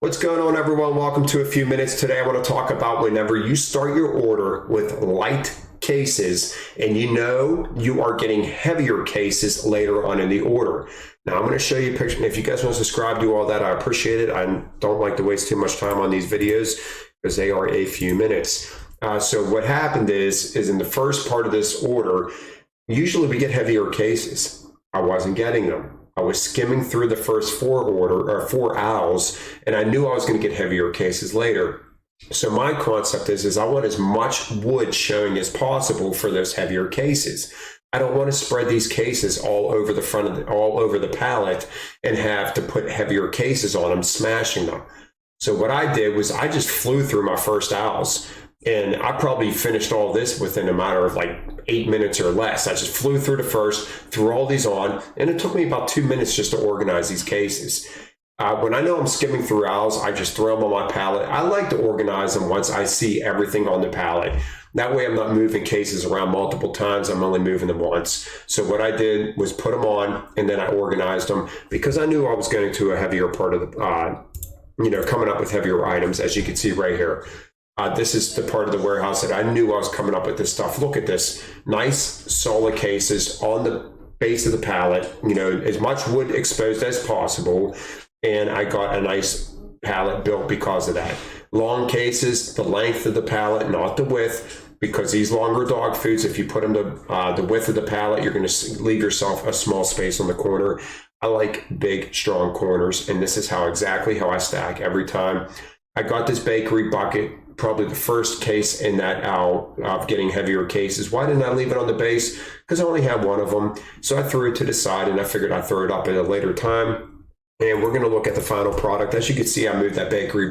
What's going on, everyone? Welcome to A Few Minutes. Today I want to talk about whenever you start your order with light cases and you know you are getting heavier cases later on in the order. Now I'm going to show you a picture. If you guys want to subscribe, do all that, I appreciate it. I don't like to waste too much time on these videos because they are a few minutes. So what happened is in the first part of this order, usually we get heavier cases. I wasn't getting them. I was skimming through the first four aisles, and I knew I was going to get heavier cases later. So my concept is I want as much wood showing as possible for those heavier cases. I don't want to spread these cases all over the front of all over the pallet and have to put heavier cases on them, smashing them. So what I did was I just flew through my first aisles. And I probably finished all this within a matter of like 8 minutes or less. I just flew through the first, threw all these on, and it took me about 2 minutes just to organize these cases. When I know I'm skimming through aisles, I just throw them on my pallet. I like to organize them once I see everything on the pallet. That way I'm not moving cases around multiple times. I'm only moving them once. So what I did was put them on, and then I organized them because I knew I was getting to a heavier part of the, coming up with heavier items, as you can see right here. This is the part of the warehouse that I knew I was coming up with this stuff. Look at this. Nice, solid cases on the base of the pallet, as much wood exposed as possible. And I got a nice pallet built because of that. Long cases, the length of the pallet, not the width, because these longer dog foods, if you put them to the width of the pallet, you're going to leave yourself a small space on the corner. I like big, strong corners, and this is exactly how I stack every time. I got this bakery bucket, probably the first case in that aisle of getting heavier cases. Why didn't I leave it on the base? Because I only had one of them. So I threw it to the side, and I figured I'd throw it up at a later time. And we're going to look at the final product. As you can see, I moved that bakery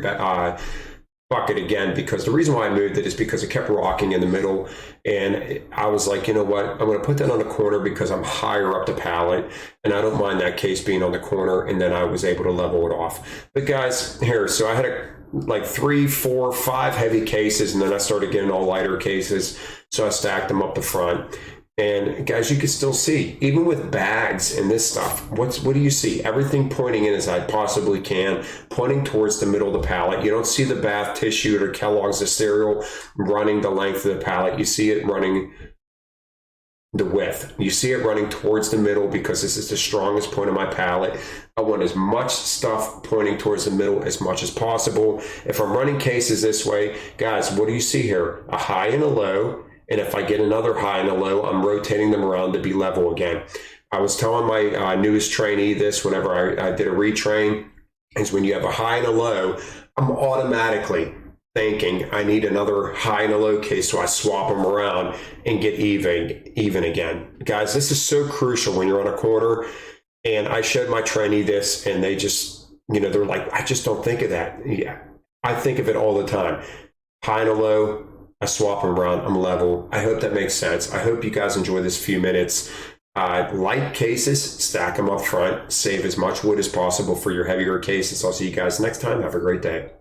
bucket again, because the reason why I moved it is because it kept rocking in the middle. And I was like, you know what? I'm going to put that on the corner because I'm higher up the pallet, and I don't mind that case being on the corner. And then I was able to level it off. But guys, here, so I had like 3, 4, 5 heavy cases, and then I started getting all lighter cases. So I stacked them up the front. And guys, you can still see, even with bags and this stuff, what do you see? Everything pointing in as I possibly can, pointing towards the middle of the pallet. You don't see the bath tissue or Kellogg's the cereal running the length of the pallet. You see it running the width. You see it running towards the middle because this is the strongest point of my pallet. I want as much stuff pointing towards the middle as much as possible. If I'm running cases this way, guys, what do you see here? A high and a low. And if I get another high and a low, I'm rotating them around to be level again. I was telling my newest trainee this whenever I did a retrain, is when you have a high and a low, I'm automatically thinking I need another high and a low case, so I swap them around and get even again. Guys, this is so crucial when you're on a corner. And I showed my trainee this, and they just, they're like, I just don't think of that. Yeah, I think of it all the time. High and a low, I swap them around, I'm level. I hope that makes sense. I hope you guys enjoy this few minutes. Light cases, stack them up front, save as much wood as possible for your heavier cases. I'll see you guys next time. Have a great day.